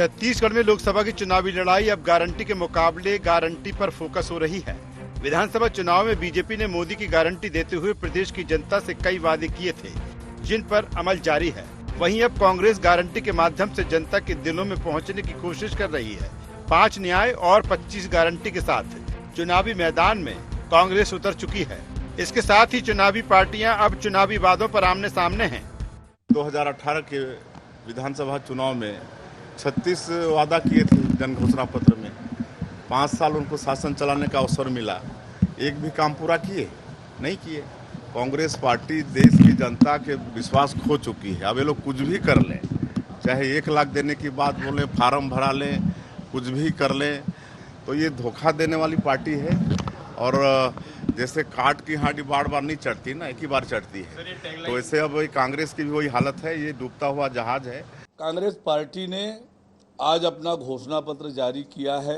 छत्तीसगढ़ में लोकसभा की चुनावी लड़ाई अब गारंटी के मुकाबले गारंटी पर फोकस हो रही है। विधानसभा चुनाव में बीजेपी ने मोदी की गारंटी देते हुए प्रदेश की जनता से कई वादे किए थे, जिन पर अमल जारी है। वहीं अब कांग्रेस गारंटी के माध्यम से जनता के दिलों में पहुंचने की कोशिश कर रही है। 5 न्याय और 25 गारंटी के साथ चुनावी मैदान में कांग्रेस उतर चुकी है। इसके साथ ही चुनावी पार्टियां अब चुनावी वादों पर आमने सामने हैं। 2018 के विधानसभा चुनाव में 36 वादा किए थे जन घोषणा पत्र में। 5 साल उनको शासन चलाने का अवसर मिला, एक भी काम पूरा किए नहीं किए। कांग्रेस पार्टी देश की जनता के विश्वास खो चुकी है। अब ये लोग कुछ भी कर लें, चाहे 1 लाख देने की बात बोलें, फार्म भरा लें, कुछ भी कर लें, तो ये धोखा देने वाली पार्टी है। और जैसे काट की हांडी बार बार नहीं चढ़ती ना, एक ही बार चढ़ती है, तो ऐसे अब कांग्रेस की भी वही हालत है। ये डूबता हुआ जहाज है। कांग्रेस पार्टी ने आज अपना घोषणा पत्र जारी किया है।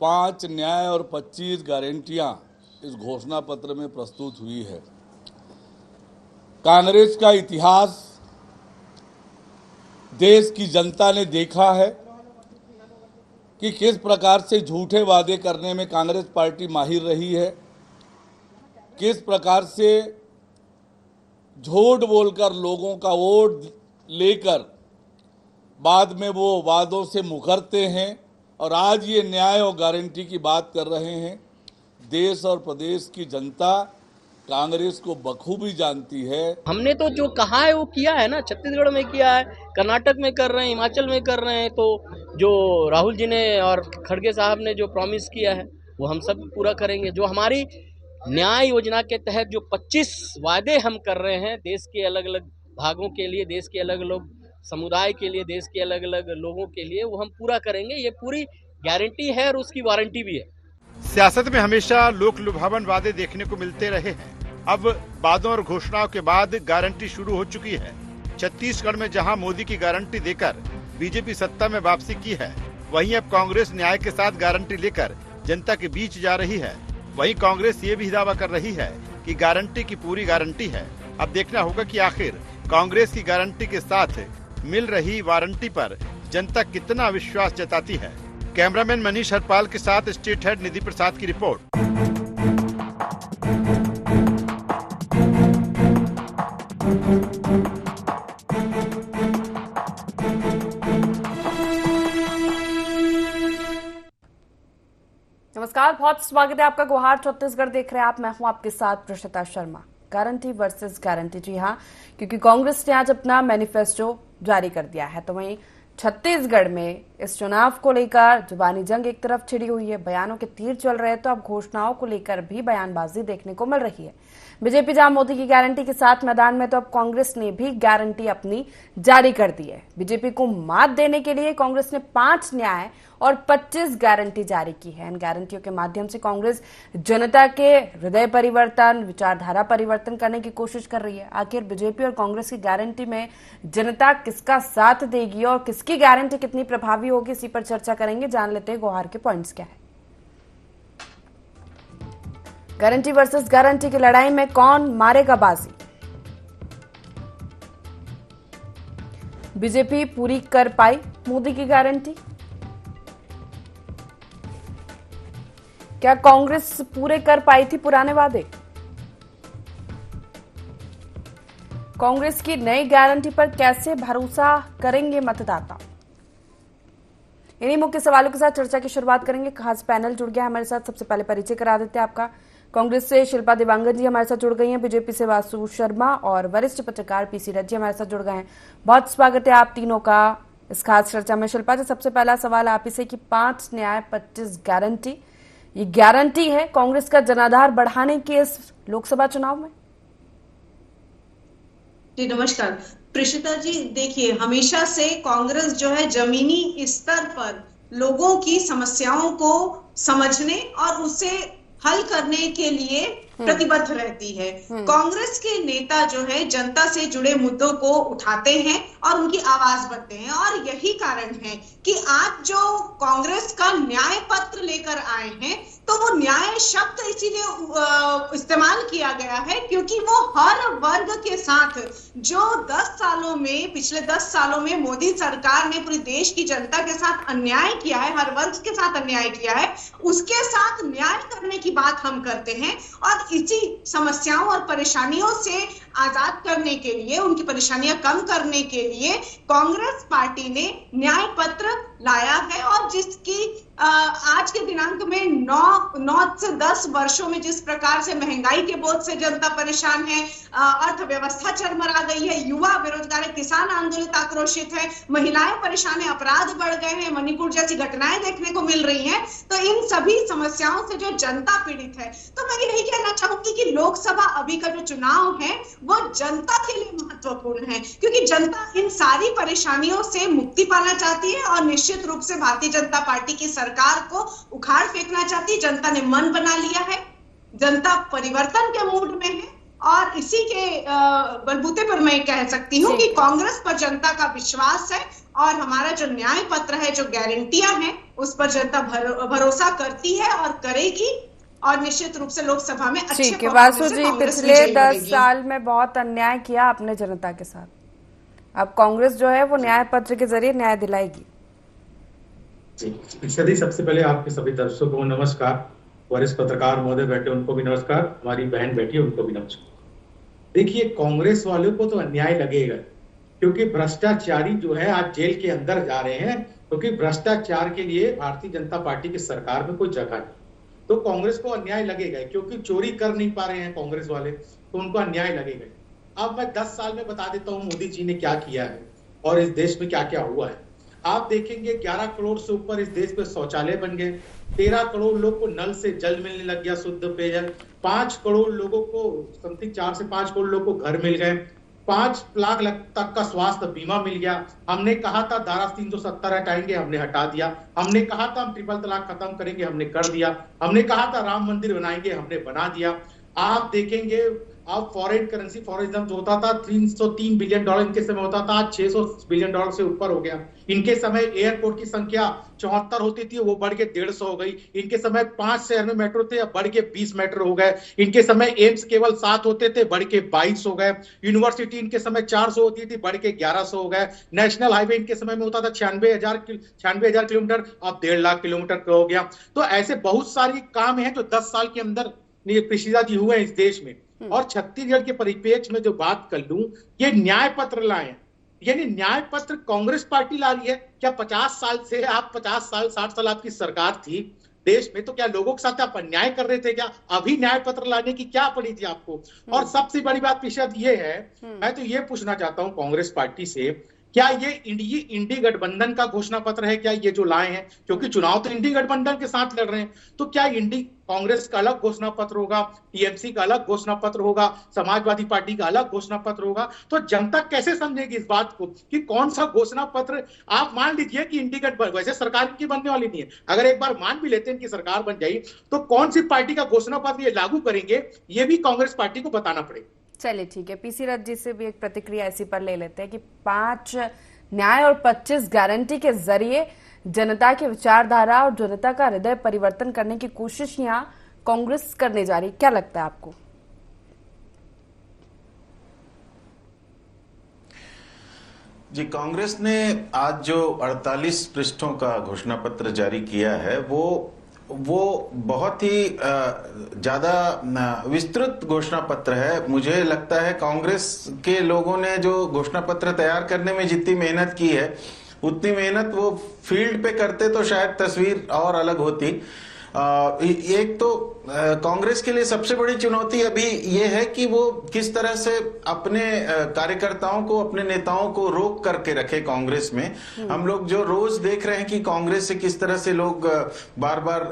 5 न्याय और 25 गारंटियां इस घोषणा पत्र में प्रस्तुत हुई है। कांग्रेस का इतिहास देश की जनता ने देखा है कि किस प्रकार से झूठे वादे करने में कांग्रेस पार्टी माहिर रही है, किस प्रकार से झूठ बोलकर लोगों का वोट लेकर बाद में वो वादों से मुकरते हैं। और आज ये न्याय और गारंटी की बात कर रहे हैं। देश और प्रदेश की जनता कांग्रेस को बखूबी जानती है। हमने तो जो कहा है वो किया है ना, छत्तीसगढ़ में किया है, कर्नाटक में कर रहे हैं, हिमाचल में कर रहे हैं। तो जो राहुल जी ने और खड़गे साहब ने जो प्रॉमिस किया है वो हम सब पूरा करेंगे। जो हमारी न्याय योजना के तहत जो 25 वादे हम कर रहे हैं देश के अलग अलग भागों के लिए, देश के अलग अलग समुदाय के लिए, देश के अलग अलग लोगों के लिए, वो हम पूरा करेंगे। ये पूरी गारंटी है और उसकी वारंटी भी है। सियासत में हमेशा लोक लुभावन वादे देखने को मिलते रहे हैं। अब वादों और घोषणाओं के बाद गारंटी शुरू हो चुकी है। छत्तीसगढ़ में जहां मोदी की गारंटी देकर बीजेपी सत्ता में वापसी की है, वहीं अब कांग्रेस न्याय के साथ गारंटी लेकर जनता के बीच जा रही है। वहीं कांग्रेस ये भी दावा कर रही है कि गारंटी की पूरी गारंटी है। अब देखना होगा कि आखिर कांग्रेस की गारंटी के साथ मिल रही वारंटी पर जनता कितना विश्वास जताती है। कैमरामैन मनीष हरपाल के साथ स्टेट हेड निधि प्रसाद की रिपोर्ट। नमस्कार, बहुत स्वागत है आपका। गुहार छत्तीसगढ़ देख रहे हैं आप। मैं हूं आपके साथ प्रशिता शर्मा। गारंटी वर्सेस गारंटी, जी हाँ, क्योंकि कांग्रेस ने आज अपना मैनिफेस्टो जारी कर दिया है। तो वहीं छत्तीसगढ़ में इस चुनाव को लेकर जुबानी जंग एक तरफ छिड़ी हुई है, बयानों के तीर चल रहे हैं, तो अब घोषणाओं को लेकर भी बयानबाजी देखने को मिल रही है। बीजेपी जहां मोदी की गारंटी के साथ मैदान में, तो अब कांग्रेस ने भी गारंटी अपनी जारी कर दी है। बीजेपी को मात देने के लिए कांग्रेस ने 5 न्याय और 25 गारंटी जारी की है। इन गारंटियों के माध्यम से कांग्रेस जनता के हृदय परिवर्तन, विचारधारा परिवर्तन करने की कोशिश कर रही है। आखिर बीजेपी और कांग्रेस की गारंटी में जनता किसका साथ देगी और किसकी गारंटी कितनी प्रभावी होगी, इसी पर चर्चा करेंगे। जान लेते हैं गुहार के पॉइंट्स क्या है। गारंटी वर्सेस गारंटी की लड़ाई में कौन मारेगा बाजी? बीजेपी पूरी कर पाई मोदी की गारंटी? क्या कांग्रेस पूरे कर पाई थी पुराने वादे? कांग्रेस की नई गारंटी पर कैसे भरोसा करेंगे मतदाता? इन्हीं मुख्य सवालों के साथ चर्चा की शुरुआत करेंगे। खास पैनल जुड़ गया हमारे साथ। सबसे पहले परिचय करा देते हैं आपका। कांग्रेस से शिल्पा देवांगन जी हमारे साथ जुड़ गई हैं, बीजेपी से वासु शर्मा और वरिष्ठ पत्रकार पीसी रथ जी हमारे साथ जुड़ गए हैं। बहुत स्वागत है आप तीनों का इस खास चर्चा में। शिल्पा जी, सबसे पहला सवाल आप ही से कि 5 न्याय 25 गारंटी, ये गारंटी है कांग्रेस का जनाधार बढ़ाने के इस लोकसभा चुनाव में? जी नमस्कार प्रिशिता जी। देखिए, हमेशा से कांग्रेस जो है जमीनी स्तर पर लोगों की समस्याओं को समझने और उससे हल करने के लिए प्रतिबद्ध रहती है। कांग्रेस के नेता जो है जनता से जुड़े मुद्दों को उठाते हैं और उनकी आवाज बनते हैं, और यही कारण है कि आज जो कांग्रेस का न्याय पत्र लेकर आए हैं, तो वो न्याय शब्द इसीलिए इस्तेमाल किया गया है क्योंकि वो हर वर्ग के साथ जो 10 सालों में, पिछले 10 सालों में मोदी सरकार ने पूरे देश की जनता के साथ अन्याय किया है, हर वर्ग के साथ अन्याय किया है, उसके साथ न्याय करने की बात हम करते हैं। और इसी समस्याओं और परेशानियों से आजाद करने के लिए, उनकी परेशानियां कम करने के लिए कांग्रेस पार्टी ने न्याय पत्र लाया है, और जिसकी आज के दिनांक में 9 से 10 वर्षों में जिस प्रकार से महंगाई के बोझ से जनता परेशान है, अर्थव्यवस्था चरमरा गई है, युवा बेरोजगार है, किसान आंदोलित आक्रोशित है, महिलाएं परेशान है, अपराध बढ़ गए हैं, मणिपुर जैसी घटनाएं देखने को मिल रही हैं, तो इन सभी समस्याओं से जो जनता पीड़ित है, तो मैं यही कहना चाहूंगी कि लोकसभा अभी का जो चुनाव है वो जनता के लिए महत्वपूर्ण है, क्योंकि जनता इन सारी परेशानियों से मुक्ति पाना चाहती है और निश्चित रूप से भारतीय जनता पार्टी की सरकार को उखाड़ फेंकना चाहती है। जनता ने मन बना लिया है, जनता परिवर्तन के मूड में है, और इसी के बलबूते पर मैं कह सकती हूँ कि कांग्रेस पर जनता का विश्वास है, और हमारा जो न्याय पत्र है, जो गारंटियां हैं, उस पर जनता भरोसा करती है और करेगी, और निश्चित रूप से लोकसभा में अच्छे ठीक है। वासु जी, पिछले 10 साल में बहुत अन्याय किया आपने जनता के साथ, अब कांग्रेस जो है वो न्याय पत्र के जरिए न्याय दिलाएगी। जी, सबसे पहले आपके सभी दर्शकों को नमस्कार, वरिष्ठ पत्रकार महोदय बैठे उनको भी नमस्कार, हमारी बहन बैठी उनको भी नमस्कार। देखिए, कांग्रेस वालों को तो अन्याय लगेगा, क्योंकि भ्रष्टाचारी जो है आज जेल के अंदर जा रहे हैं, क्योंकि भ्रष्टाचार के लिए भारतीय जनता पार्टी की सरकार में कोई जगह नहीं, तो कांग्रेस को अन्याय लगेगा, क्योंकि चोरी कर नहीं पा रहे हैं कांग्रेस वाले, तो उनको अन्याय लगेगा। अब मैं 10 साल में बता देता हूँ मोदी जी ने क्या किया है और इस देश में क्या क्या हुआ है। आप देखेंगे 11 करोड़ से ऊपर इस देश में शौचालय बन गए, 13 करोड़ लोग को नल से जल मिलने लग गया, शुद्ध पेयजल, 5 करोड़ लोगों को, समथिंग 4 से 5 करोड़ लोगों को घर मिल गए, 5 लाख तक का स्वास्थ्य बीमा मिल गया। हमने कहा था धारा 370 हटाएंगे, हमने हटा दिया। हमने कहा था हम ट्रिपल तलाक खत्म करेंगे, हमने कर दिया। हमने कहा था राम मंदिर बनाएंगे, हमने बना दिया। आप देखेंगे अब फॉरेन करेंसी फॉरेनिज्म जो होता था 303 बिलियन डॉलर इनके समय होता था, आज 600 बिलियन डॉलर से ऊपर हो गया। इनके समय एयरपोर्ट की संख्या 74 होती थी, वो बढ़ के 150 हो गई। इनके समय 5 शहर में मेट्रो थे, अब बढ़ के 20 मेट्रो हो गए। इनके समय एम्स केवल 7 होते थे, बढ़ के 22 हो गए। यूनिवर्सिटी इनके समय 400 होती थी, बढ़ के 1100 हो गए। नेशनल हाईवे इनके समय में होता था 96,000 किलोमीटर, अब 1.5 लाख किलोमीटर हो गया। तो ऐसे बहुत सारे काम है जो 10 साल के अंदर प्रेषिता जी हुए इस देश में। और छत्तीसगढ़ के परिप्रेक्ष्य में जो बात कर लूं, ये न्याय पत्र लाए, यानी न्याय पत्र कांग्रेस पार्टी ला रही है। क्या 50 साल से आप 50 साल 60 साल आपकी सरकार थी देश में, तो क्या लोगों के साथ आप अन्याय कर रहे थे क्या? अभी न्याय पत्र लाने की क्या पड़ी थी आपको? और सबसे बड़ी बात पिछड़ ये है, मैं तो ये पूछना चाहता हूं कांग्रेस पार्टी से, क्या ये इंडी गठबंधन का घोषणा पत्र है क्या ये जो लाए हैं? क्योंकि चुनाव तो इंडी गठबंधन के साथ लड़ रहे हैं, तो क्या इंडी कांग्रेस का अलग घोषणा पत्र होगा, टीएमसी का अलग घोषणा पत्र होगा, समाजवादी पार्टी का अलग घोषणा पत्र होगा? तो जनता कैसे समझेगी इस बात को कि कौन सा घोषणा पत्र? आप मान लीजिए कि इंडी गठबंधन, वैसे सरकार की बनने वाली नहीं है, अगर एक बार मान भी लेते हैं कि सरकार बन जाए, तो कौन सी पार्टी का घोषणा पत्र ये लागू करेंगे, ये भी कांग्रेस पार्टी को बताना पड़ेगा। चलिए ठीक है, पीसी रथ जी से भी एक प्रतिक्रिया इसी पर ले लेते हैं कि 5 न्याय और 25 गारंटी के जरिए जनता की विचारधारा और जनता का हृदय परिवर्तन करने की कोशिश यहाँ कांग्रेस करने जा रही, क्या लगता है आपको? जी, कांग्रेस ने आज जो 48 पृष्ठों का घोषणा पत्र जारी किया है वो बहुत ही ज्यादा विस्तृत घोषणा पत्र है। मुझे लगता है कांग्रेस के लोगों ने जो घोषणा पत्र तैयार करने में जितनी मेहनत की है, उतनी मेहनत वो फील्ड पे करते तो शायद तस्वीर और अलग होती। एक तो कांग्रेस के लिए सबसे बड़ी चुनौती अभी ये है कि वो किस तरह से अपने कार्यकर्ताओं को, अपने नेताओं को रोक करके रखे कांग्रेस में। हम लोग जो रोज देख रहे हैं कि कांग्रेस से किस तरह से लोग बार बार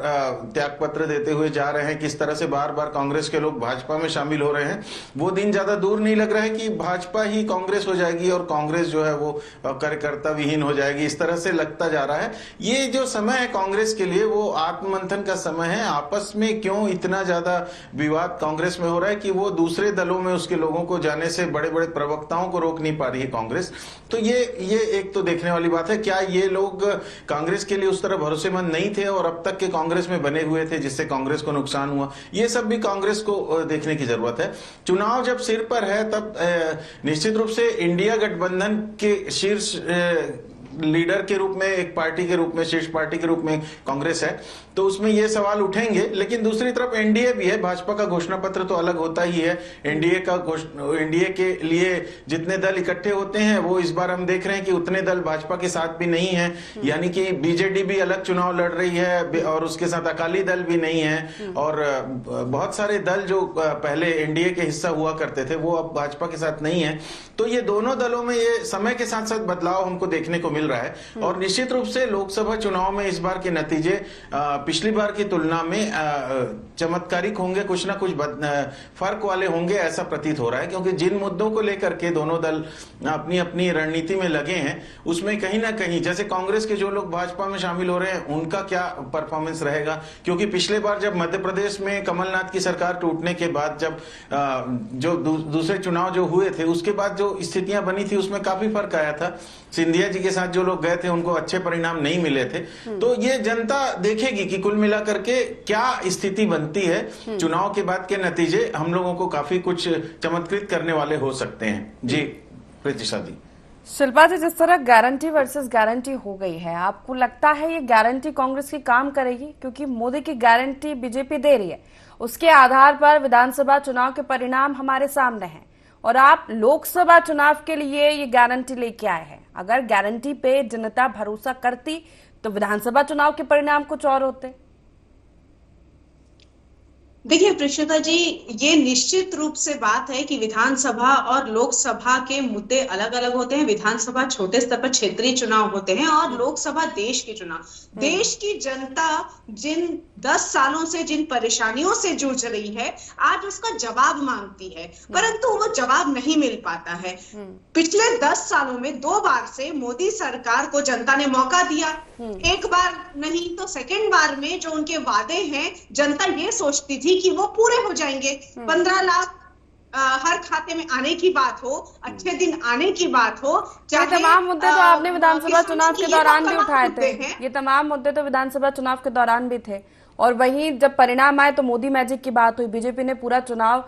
त्याग पत्र देते हुए जा रहे हैं, किस तरह से बार बार कांग्रेस के लोग भाजपा में शामिल हो रहे हैं, वो दिन ज्यादा दूर नहीं लग रहा है कि भाजपा ही कांग्रेस हो जाएगी और कांग्रेस जो है वो कार्यकर्ता विहीन हो जाएगी, इस तरह से लगता जा रहा है। ये जो समय है कांग्रेस के लिए, वो आत्ममंथन का समय है। आपस में क्यों इतना ज्यादा विवाद कांग्रेस में हो रहा है कि वो दूसरे दलों में उसके लोगों को जाने से, बड़े बड़े प्रवक्ताओं को रोक नहीं पा रही है कांग्रेस। तो ये एक तो देखने वाली बात है, क्या ये लोग कांग्रेस के लिए उस तरह भरोसेमंद नहीं थे और अब तक के कांग्रेस में बने हुए थे जिससे कांग्रेस को नुकसान हुआ? ये सब भी कांग्रेस को देखने की जरूरत है। चुनाव जब सिर पर है तब निश्चित रूप से इंडिया गठबंधन के शीर्ष लीडर के रूप में, एक पार्टी के रूप में, शीर्ष पार्टी के रूप में कांग्रेस है, तो उसमें ये सवाल उठेंगे। लेकिन दूसरी तरफ एनडीए भी है। भाजपा का घोषणा पत्र तो अलग होता ही है। एनडीए के लिए जितने दल इकट्ठे होते हैं वो इस बार हम देख रहे हैं कि उतने दल भाजपा के साथ भी नहीं है, यानी कि बीजेडी भी अलग चुनाव लड़ रही है और उसके साथ अकाली दल भी नहीं है, और बहुत सारे दल जो पहले एनडीए के हिस्सा हुआ करते थे वो अब भाजपा के साथ नहीं है। तो ये दोनों दलों में ये समय के साथ साथ बदलाव हमको देखने को मिल रहा है। और निश्चित रूप से लोकसभा चुनाव में इस बार के नतीजे पिछली बार की तुलना में चमत्कारिक होंगे, कुछ ना कुछ फर्क वाले होंगे, ऐसा प्रतीत हो रहा है। क्योंकि जिन मुद्दों को लेकर के दोनों दल अपनी अपनी रणनीति में लगे हैं, उसमें कहीं ना कहीं, जैसे कांग्रेस के जो लोग भाजपा में शामिल हो रहे हैं उनका क्या परफॉर्मेंस रहेगा, क्योंकि पिछले बार जब मध्य प्रदेश में कमलनाथ की सरकार टूटने के बाद जब जो दूसरे चुनाव जो हुए थे उसके बाद जो स्थितियां बनी थी उसमें काफी फर्क आया था। सिंधिया जी के साथ जो लोग गए थे उनको अच्छे परिणाम नहीं मिले थे। तो ये जनता देखेगी कि कुल मिलाकर के क्या स्थिति बनती है। चुनाव के बाद के नतीजे हम लोगों को काफी कुछ चमत्कृत करने वाले हो सकते हैं। जी प्रीतिशा दी। शिल्पा जी, जिस तरह गारंटी वर्सेस गारंटी हो गई है, आपको लगता है ये गारंटी कांग्रेस की काम करेगी? क्योंकि मोदी की गारंटी बीजेपी दे रही है, उसके आधार पर विधानसभा चुनाव के परिणाम हमारे सामने हैं और आप लोकसभा चुनाव के लिए ये गारंटी लेके आए हैं। अगर गारंटी पे जनता भरोसा करती तो विधानसभा चुनाव के परिणाम कुछ और होते। देखिए प्रीतिशा जी, ये निश्चित रूप से बात है कि विधानसभा और लोकसभा के मुद्दे अलग अलग होते हैं। विधानसभा छोटे स्तर पर क्षेत्रीय चुनाव होते हैं और लोकसभा देश के चुनाव। देश की जनता जिन 10 सालों से जिन परेशानियों से जूझ रही है, आज उसका जवाब मांगती है, परंतु वो जवाब नहीं मिल पाता है। पिछले 10 सालों में 2 बार से मोदी सरकार को जनता ने मौका दिया। एक बार नहीं तो सेकंड बार में जो उनके वादे हैं, जनता ये सोचती थी कि वो पूरे हो जाएंगे। 15 लाख हर खाते में आने की बात हो, अच्छे दिन आने की बात हो, चाहे तमाम मुद्दे तो आपने विधानसभा चुनाव के दौरान भी उठाए थे। ये तमाम मुद्दे तो विधानसभा चुनाव के दौरान भी थे। और वहीं जब परिणाम आए तो मोदी मैजिक की बात हुई, बीजेपी ने पूरा चुनाव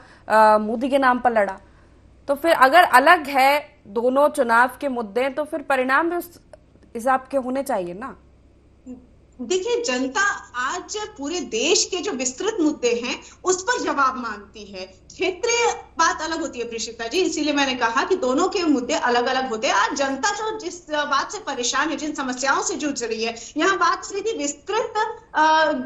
मोदी के नाम पर लड़ा। तो फिर अगर अलग है दोनों चुनाव के मुद्दे, तो फिर परिणाम भी उस हिसाब के होने चाहिए ना। देखिए, जनता आज पूरे देश के जो विस्तृत मुद्दे हैं उस पर जवाब मांगती है। क्षेत्रीय बात अलग होती है प्रीतिशा जी, इसीलिए मैंने कहा कि दोनों के मुद्दे अलग अलग होते हैं। आज जनता जो जिस बात से परेशान है, जिन समस्याओं से जूझ रही है, यहाँ बात हुई थी विस्तृत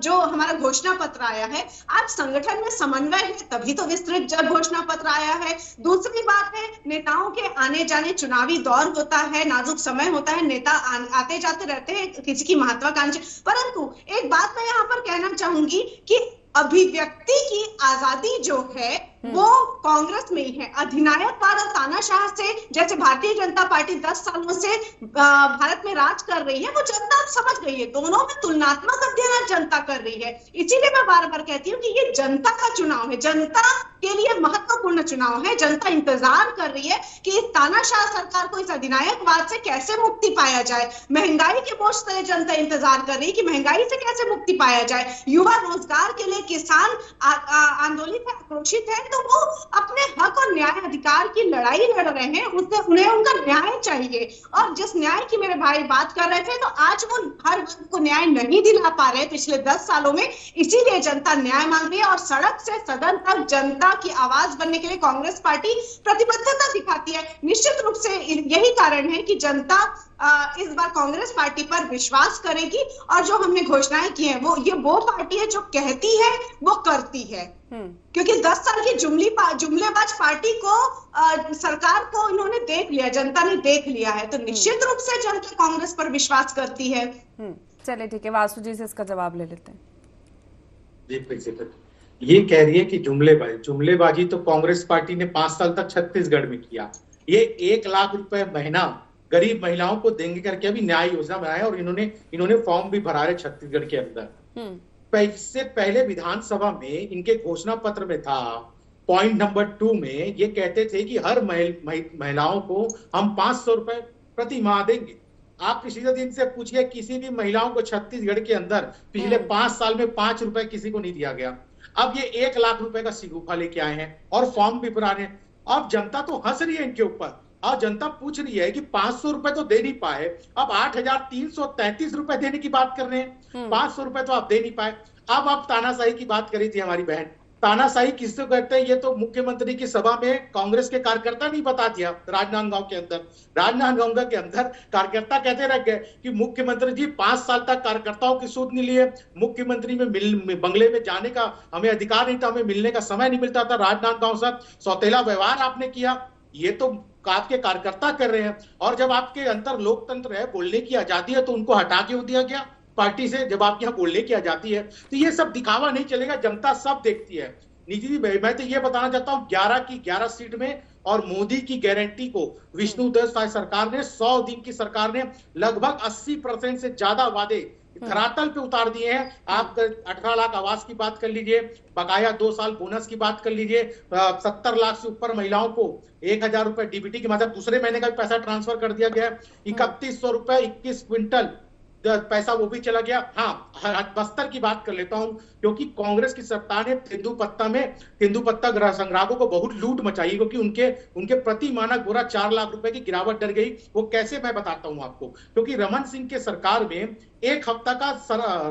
जो हमारा घोषणा पत्र आया है। आज संगठन में समन्वय है तभी तो विस्तृत घोषणा पत्र आया है। दूसरी बात है, नेताओं के आने जाने, चुनावी दौर होता है, नाजुक समय होता है, नेता आते जाते रहते हैं, किसी की महत्वाकांक्षा। परंतु एक बात मैं यहाँ पर कहना चाहूंगी कि अभिव्यक्ति की आजादी जो है वो कांग्रेस में ही है। अधिनायकवाद और तानाशाह से, जैसे भारतीय जनता पार्टी 10 सालों से भारत में राज कर रही है, वो जनता समझ गई है। दोनों में तुलनात्मक अध्ययन जनता कर रही है। इसीलिए मैं बार बार कहती हूँ कि ये जनता का चुनाव है, जनता के लिए महत्वपूर्ण चुनाव है। जनता इंतजार कर रही है कि इस तानाशाह सरकार को, इस अधिनायकवाद से कैसे मुक्ति पाया जाए। महंगाई के बोझ से जनता इंतजार कर रही है कि महंगाई से कैसे मुक्ति पाया जाए। युवा रोजगार के लिए, किसान आंदोलित है, आक्रोशित है, तो वो अपने हक और न्याय अधिकार की लड़ाई लड़ रहे हैं। उन्हें उनका न्याय चाहिए। और जिस न्याय की मेरे भाई बात कर रहे थे, तो आज वो हर वर्ग को न्याय नहीं दिला पा रहे पिछले 10 सालों में। इसीलिए जनता न्याय मांग रही है और सड़क से सदन तक जनता की आवाज बनने के लिए कांग्रेस पार्टी प्रतिबद्धता दिखाती है। निश्चित रूप से यही कारण है कि जनता इस बार कांग्रेस पार्टी पर विश्वास करेगी। और जो हमने घोषणाएं की हैं, वो पार्टी है जो कहती है वो करती है। क्योंकि 10 साल की जुमलेबाज पार्टी को सरकार को इन्होंने देख लिया, जनता ने देख लिया है, तो निश्चित रूप से जनता कांग्रेस पर विश्वास करती है। चलिए ठीक है, वासु जी से इसका जवाब ले लेते हैं। ये कह रही है कि जुमलेबाजी तो कांग्रेस पार्टी ने 5 साल तक छत्तीसगढ़ में किया। ये 1 लाख रुपए महीना गरीब महिलाओं को देंगे करके अभी न्याय योजना बनाया और इन्होंने फॉर्म भी भरा रहे छत्तीसगढ़ के अंदर। इससे पहले विधानसभा में इनके घोषणा पत्र में था, पॉइंट नंबर 2 में ये कहते थे कि हर महिलाओं को हम 500 रुपए प्रति माह देंगे। आप पिछले दिन से पूछिए, किसी भी महिलाओं को छत्तीसगढ़ के अंदर पिछले 5 साल में 5 रुपए किसी को नहीं दिया गया। अब ये 1 लाख रुपए का सिगुफा लेके आए हैं और फॉर्म भी भरा रहे हैं। अब जनता तो हंस रही है इनके ऊपर, और जनता पूछ रही है कि 500 रुपए तो दे नहीं पाए, अब 8,333 रुपए देने की बात कर रहे हैं। 500 रुपए तो आप दे नहीं पाए। अब आप तानाशाही की बात करी थी हमारी बहन, तानाशाही किससे कहते हैं? ये तो मुख्यमंत्री की सभा में कांग्रेस के कार्यकर्ता नहीं बता दिया। राजनांदगांव के अंदर कार्यकर्ता कहते रह गए कि मुख्यमंत्री जी 5 साल तक कार्यकर्ताओं की सूद नहीं लिए, मुख्यमंत्री में बंगले में जाने का हमें अधिकार नहीं था, हमें मिलने का समय नहीं मिलता था, राजनांदगांव से सौतेला व्यवहार आपने किया। ये तो आपके कार्यकर्ता कर रहे हैं। और जब आपके अंतर लोकतंत्र है, बोलने की आजादी है, तो उनको हटा क्यों दिया गया पार्टी से? जब आप यहाँ बोलने की आजादी है तो ये सब दिखावा नहीं चलेगा, जनता सब देखती है। नीति जी, मैं तो ये बताना चाहता हूँ, 11 की 11 सीट में और मोदी की गारंटी को विष्णुदेव साय सरकार ने 100 दिन की सरकार ने लगभग 80% से ज्यादा वादे धरातल पे उतार दिए हैं। आप 18 लाख आवास की बात कर लीजिए, बकाया 2 साल बोनस की बात कर लीजिए, 70 लाख से ऊपर महिलाओं को 1,000 रुपए डीबीटी के मतलब दूसरे महीने का भी पैसा ट्रांसफर कर दिया गया। 3100 रुपए 21 क्विंटल पैसा वो भी चला गया। हाँ, बस्तर की बात कर लेता हूं, क्योंकि कांग्रेस की सत्ता ने तेंदुपत्ता संग्राहकों को बहुत लूट मचाई, क्योंकि उनके प्रति मानक बोरा 4 लाख रुपए की गिरावट डर गई। वो कैसे, मैं बताता हूं आपको। क्योंकि रमन सिंह के सरकार में 1 हफ्ता का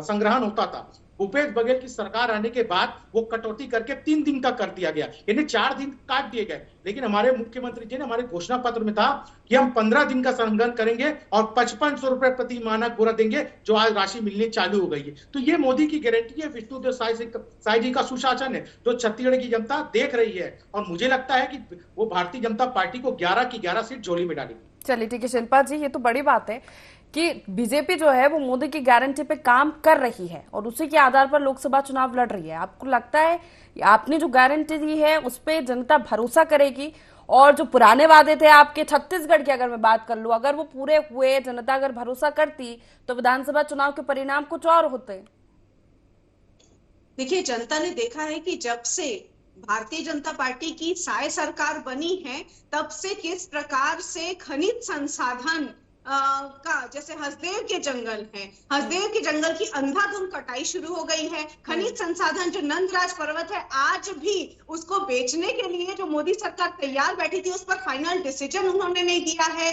संग्रहण होता था, भूपेश बघेल की सरकार आने के बाद वो कटौती करके 3 दिन का कर दिया गया, यानी 4 दिन काट दिए गए। लेकिन हमारे मुख्यमंत्री जी ने हमारे घोषणा पत्र में था कि हम 15 दिन का संग्रहण करेंगे और 5500 रुपए प्रति मानक बोरा देंगे, जो आज राशि मिलनी चालू हो गई है। तो ये मोदी की गारंटी है, विष्णुदेव साय जी का सुशासन है, जो छत्तीसगढ़ की जनता देख रही है। और मुझे लगता है कि वो भारतीय जनता पार्टी को 11 की 11 सीट झोली में डालेगी। चलिए ठीक है शिल्पा जी, ये तो बड़ी बात है कि बीजेपी जो है वो मोदी की गारंटी पे काम कर रही है और उसी के आधार पर लोकसभा चुनाव लड़ रही है। आपको लगता है आपने जो गारंटी दी है उस पर जनता भरोसा करेगी? और जो पुराने वादे थे आपके छत्तीसगढ़ की अगर मैं बात कर लूं, अगर वो पूरे हुए, जनता अगर भरोसा करती तो विधानसभा चुनाव के परिणाम कुछ और होते। देखिए, जनता ने देखा है कि जब से भारतीय जनता पार्टी की साय सरकार बनी है, तब से किस प्रकार से खनिज संसाधन का, जैसे हसदेव के जंगल है, हसदेव के जंगल की अंधाधुंध कटाई शुरू हो गई है। खनिज संसाधन जो नंदराज पर्वत है, आज भी उसको बेचने के लिए जो मोदी सरकार तैयार बैठी थी, उस पर फाइनल डिसीजन उन्होंने नहीं दिया है।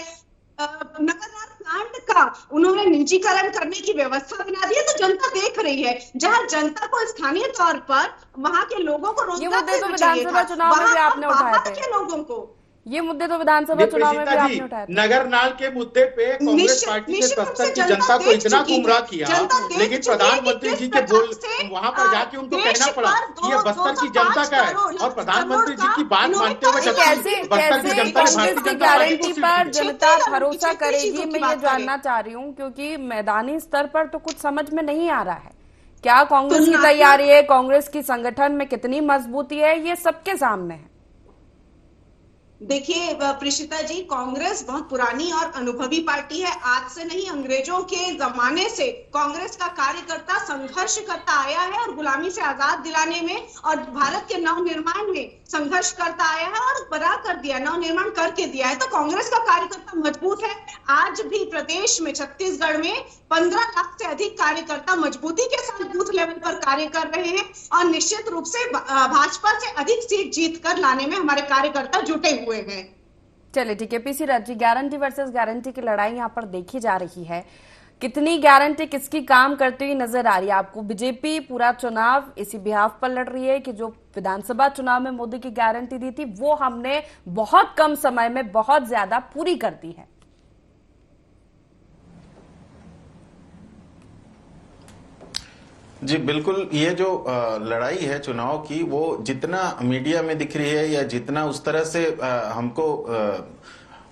नगरनार प्लांट का उन्होंने निजीकरण करने की व्यवस्था बना दी है। तो जनता देख रही है, जहां जनता को स्थानीय तौर पर वहां के लोगों को रोजगार देना चाहिए था, वहां लोगों को ये मुद्दे तो विधानसभा चुनाव में भी आपने उठाए थे। नगरनाल के मुद्दे पे कांग्रेस पार्टी ने बस्तर की जनता को इतना गुमराह किया, लेकिन प्रधानमंत्री जी के बोल वहां पर जाके उनको कहना पड़ा कि ये बस्तर की जनता का है, और प्रधानमंत्री जी की बात मानते हुए बस्तर की जनता की गारंटी पर जनता भरोसा करेगी, मैं ये जानना चाह रही हूँ, क्योंकि मैदानी स्तर पर तो कुछ समझ में नहीं आ रहा है। क्या कांग्रेस की तैयारी है, कांग्रेस की संगठन में कितनी मजबूती है, ये सबके सामने है। देखिए प्रीशिता जी, कांग्रेस बहुत पुरानी और अनुभवी पार्टी है। आज से नहीं, अंग्रेजों के जमाने से कांग्रेस का कार्यकर्ता संघर्ष करता आया है और गुलामी से आजाद दिलाने में और भारत के नवनिर्माण में संघर्ष करता आया है और बड़ा कर दिया, नवनिर्माण करके दिया है। तो कांग्रेस का कार्यकर्ता मजबूत है। आज भी प्रदेश में, छत्तीसगढ़ में 15 लाख से अधिक कार्यकर्ता मजबूती के साथ बूथ लेवल पर कार्य कर रहे हैं और निश्चित रूप से भाजपा से अधिक सीट जीत कर लाने में हमारे कार्यकर्ता जुटे हुए हैं। चलिए ठीक है, PC Raj ji, guarantee versus guarantee की लड़ाई यहाँ पर देखी जा रही है। कितनी गारंटी किसकी काम करती हुई नजर आ रही है आपको? बीजेपी पूरा चुनाव इसी बिहाफ पर लड़ रही है कि जो विधानसभा चुनाव में मोदी की गारंटी दी थी वो हमने बहुत कम समय में बहुत ज्यादा पूरी कर दी है। जी बिल्कुल, ये जो लड़ाई है चुनाव की, वो जितना मीडिया में दिख रही है या जितना उस तरह से हमको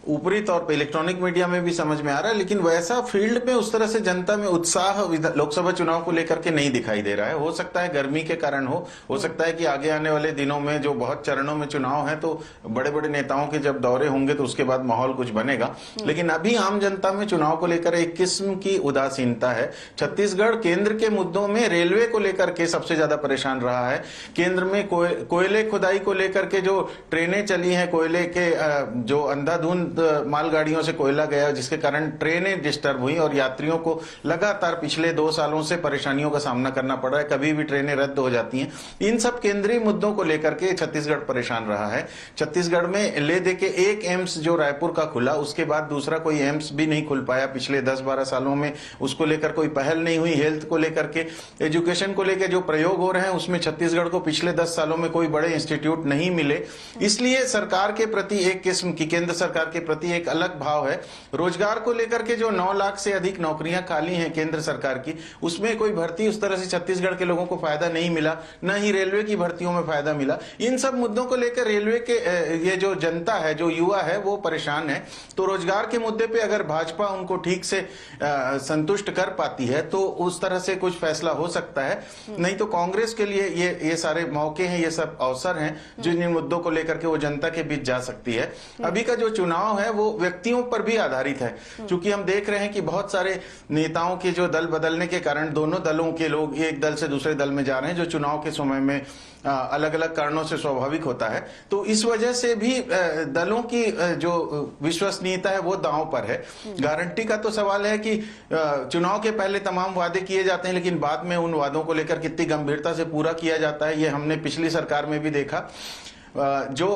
ऊपरी तौर पे इलेक्ट्रॉनिक मीडिया में भी समझ में आ रहा है, लेकिन वैसा फील्ड में उस तरह से जनता में उत्साह लोकसभा चुनाव को लेकर के नहीं दिखाई दे रहा है। हो सकता है गर्मी के कारण हो सकता है कि आगे आने वाले दिनों में जो बहुत चरणों में चुनाव है तो बड़े बड़े नेताओं के जब दौरे होंगे तो उसके बाद माहौल कुछ बनेगा, लेकिन अभी आम जनता में चुनाव को लेकर एक किस्म की उदासीनता है। छत्तीसगढ़ केंद्र के मुद्दों में रेलवे को लेकर के सबसे ज्यादा परेशान रहा है। केंद्र में कोयले खुदाई को लेकर के जो ट्रेनें चली हैं, कोयले के जो अंधाधुंध मालगाड़ियों से कोयला गया जिसके कारण ट्रेनें डिस्टर्ब हुई और यात्रियों को लगातार पिछले 2 सालों से परेशानियों का सामना करना पड़ रहा है, कभी भी ट्रेनें रद्द हो जाती हैं। इन सब केंद्रीय मुद्दों को लेकर के छत्तीसगढ़ परेशान रहा है। छत्तीसगढ़ में ले दे के एक एम्स जो रायपुर का खुला, उसके बाद दूसरा कोई एम्स भी नहीं खुल पाया पिछले 10-12 सालों में, उसको लेकर कोई पहल नहीं हुई। हेल्थ को लेकर के, एजुकेशन को लेकर जो प्रयोग हो रहे हैं उसमें छत्तीसगढ़ को पिछले 10 सालों में कोई बड़े इंस्टीट्यूट नहीं मिले। इसलिए सरकार के प्रति एक किस्म की, केंद्र सरकार के प्रति एक अलग भाव है। रोजगार को लेकर के जो 9 लाख से अधिक नौकरियां खाली हैं केंद्र सरकार की, उसमें कोई भर्ती उस तरह से छत्तीसगढ़ के लोगों को फायदा नहीं मिला, न ही रेलवे की भर्तियों में फायदा मिला। इन सब मुद्दों को लेकर रेलवे के ये जो जनता है, जो युवा है, वो परेशान है। तो रोजगार के मुद्दे पे अगर भाजपा उनको ठीक से संतुष्ट कर पाती है तो उस तरह से कुछ फैसला हो सकता है, नहीं तो कांग्रेस के लिए ये सारे मौके हैं, ये सब अवसर हैं जिन मुद्दों को लेकर के वो जनता के बीच जा सकती है। अभी का जो चुनाव है वो व्यक्तियों पर भी आधारित है, क्योंकि हम देख रहे हैं कि बहुत सारे नेताओं के जो दल बदलने के कारण दोनों दलों के लोग एक दल से दूसरे दल में जा रहे हैं, जो चुनाव के समय में अलग अलग कारणों से स्वाभाविक होता है। तो इस वजह से भी दलों की जो विश्वसनीयता है वो दांव पर है। गारंटी का तो सवाल है कि चुनाव के पहले तमाम वादे किए जाते हैं, लेकिन बाद में उन वादों को लेकर कितनी गंभीरता से पूरा किया जाता है, ये हमने पिछली सरकार में भी देखा। जो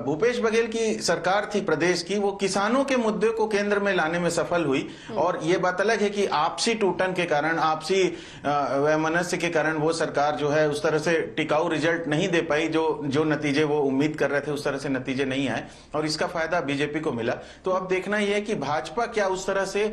भूपेश बघेल की सरकार थी प्रदेश की, वो किसानों के मुद्दे को केंद्र में लाने में सफल हुई, और ये बात अलग है कि आपसी टूटन के कारण, आपसी वैमनस्य के कारण वो सरकार जो है उस तरह से टिकाऊ रिजल्ट नहीं दे पाई, जो नतीजे वो उम्मीद कर रहे थे उस तरह से नतीजे नहीं आए, और इसका फायदा बीजेपी को मिला। तो अब देखना यह है कि भाजपा क्या उस तरह से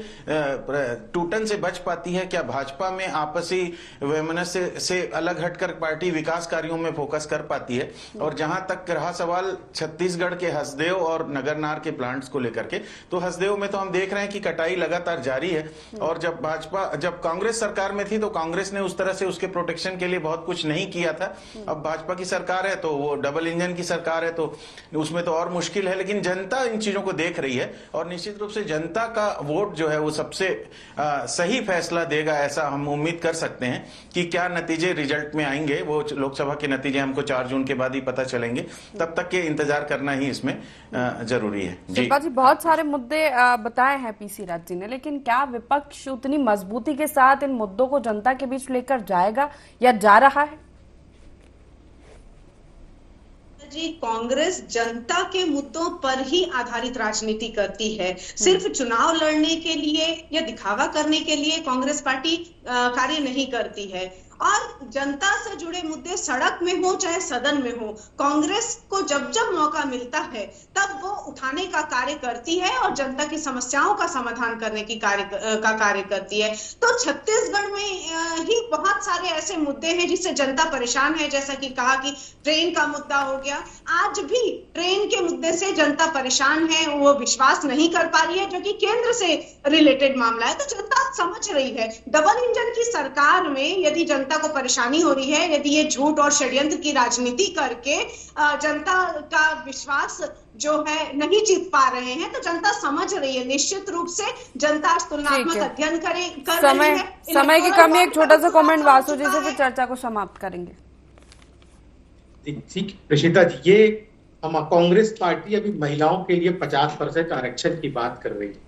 टूटन से बच पाती है, क्या भाजपा में आपसी वैमनस्य से अलग हटकर पार्टी विकास कार्यों में फोकस कर पाती है। और जहां तक रहा सवाल छत्तीसगढ़ के हसदेव और नगरनार के प्लांट्स को लेकर के, तो हसदेव में तो हम देख रहे हैं कि कटाई लगातार जारी है, और जब कांग्रेस सरकार में थी तो कांग्रेस ने उस तरह से उसके प्रोटेक्शन के लिए बहुत कुछ नहीं किया था। अब भाजपा की सरकार है तो वो डबल इंजन की सरकार है, तो उसमें तो और मुश्किल है, लेकिन जनता इन चीजों को देख रही है, और निश्चित रूप से जनता का वोट जो है वो सबसे सही फैसला देगा, ऐसा हम उम्मीद कर सकते हैं। कि क्या नतीजे रिजल्ट में आएंगे, वो लोकसभा के नतीजे हमको 4 जून के बाद ही पता चलेंगे, तब तक के इंतजार करना ही इसमें जरूरी है। शिल्पा जी, बहुत सारे मुद्दे बताए हैं पीसी राज जी ने, लेकिन क्या विपक्ष उतनी मजबूती के साथ इन मुद्दों को जनता के बीच लेकर जाएगा या जा रहा है? जी, कांग्रेस जनता के मुद्दों पर ही आधारित राजनीति करती है। सिर्फ चुनाव लड़ने के लिए या दिखावा करने के लिए कांग्रेस पार्टी कार्य नहीं करती है, और जनता से जुड़े मुद्दे सड़क में हो चाहे सदन में हो, कांग्रेस को जब जब मौका मिलता है तब वो उठाने का कार्य करती है और जनता की समस्याओं का समाधान करने की कार्य करती है। तो छत्तीसगढ़ में ही बहुत सारे ऐसे मुद्दे हैं जिससे जनता परेशान है, जैसा कि कहा कि ट्रेन का मुद्दा हो गया। आज भी ट्रेन के मुद्दे से जनता परेशान है, वो विश्वास नहीं कर पा रही है, जो कि केंद्र से रिलेटेड मामला है। तो जनता समझ रही है, डबल इंजन की सरकार में यदि जनता को परेशानी हो रही है, यदि ये झूठ और षड्यंत्र की राजनीति करके जनता का विश्वास जो है नहीं जीत पा रहे हैं, तो जनता समझ रही है। निश्चित रूप से जनता तुलनात्मक अध्ययन कर रही है। समय की कमी, एक छोटा सा कमेंट वासु जी से, फिर चर्चा को समाप्त करेंगे। ठीक प्रेषिता जी, ये हम कांग्रेस पार्टी अभी महिलाओं के लिए 50% आरक्षण की बात कर रही है।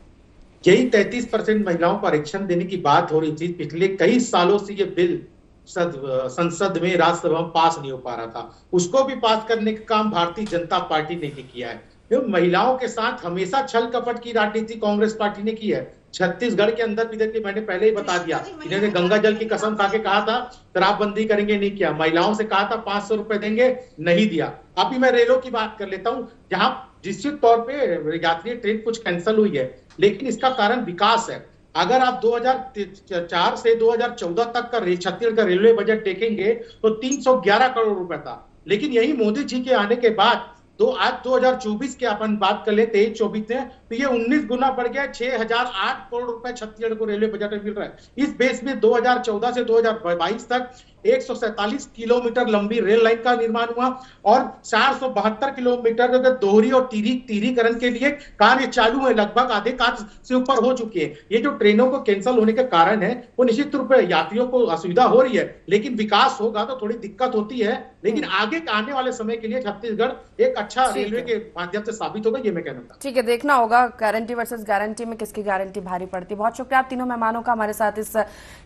यही 33% महिलाओं को आरक्षण देने की बात हो रही थी। पिछले कई सालों से ये बिल संसद में, राज्यसभा में पास नहीं हो पा रहा था। उसको भी पास करने का काम भारतीय जनता पार्टी ने किया है। तो महिलाओं के साथ हमेशा छल कपट की राजनीति कांग्रेस पार्टी ने की है। छत्तीसगढ़ के अंदर भी देखिए, मैंने पहले ही बता दिया, इन्होंने गंगा जल की कसम खा के कहा था शराबबंदी करेंगे, नहीं किया। महिलाओं से कहा था 500 रुपए देंगे, नहीं दिया। अभी मैं रेलों की बात कर लेता हूँ, जहां निश्चित तौर पे यात्री ट्रेन कुछ कैंसिल हुई है, लेकिन इसका कारण विकास है। अगर आप 2004 से 2014 तक का छत्तीसगढ़ का रेलवे बजट देखेंगे तो 311 करोड़ रुपए था, लेकिन यही मोदी जी के आने के बाद आज 2024 के अपन बात कर ले 23-24 में, तो ये 19 गुना बढ़ गया। 6008 करोड़ रुपए छत्तीसगढ़ को रेलवे बजट में मिल रहा है। इस बेस में 2014 से 2022 तक 147 किलोमीटर लंबी रेल लाइन का निर्माण हुआ और 472 किलोमीटर दोहरी और तिहरीकरण के लिए कार्य चालू है, लगभग आधे कार्य से ऊपर हो चुके हैं। ये जो ट्रेनों को कैंसिल होने के कारण है वो निश्चित रूप से यात्रियों को असुविधा हो रही है, लेकिन विकास होगा तो थोड़ी दिक्कत होती है, लेकिन आगे आने वाले समय के लिए छत्तीसगढ़ एक अच्छा रेलवे के माध्यम से साबित होगा, ये मैं कहना चाहता हूं। ठीक है, देखना होगा गारंटी वर्सेस गारंटी में किसकी गारंटी भारी पड़ती है। बहुत शुक्रिया आप तीनों मेहमानों का हमारे साथ इस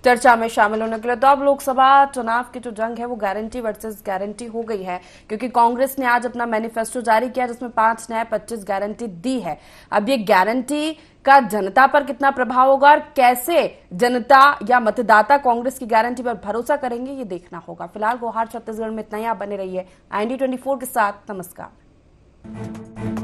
चर्चा में शामिल होने के लिए। तो अब लोकसभा चुनाव की जो जंग है वो गारंटी वर्सेस गारंटी हो गई है, क्योंकि कांग्रेस ने आज अपना मैनिफेस्टो जारी किया जिसमें 5 न्याय 25 गारंटी दी है। अब ये गारंटी का जनता पर कितना प्रभाव होगा और कैसे जनता या मतदाता कांग्रेस की गारंटी पर भरोसा करेंगे, ये देखना होगा। फिलहाल गुहार छत्तीसगढ़ में इतना ही। आप बने रहिए IND24 के साथ। नमस्कार।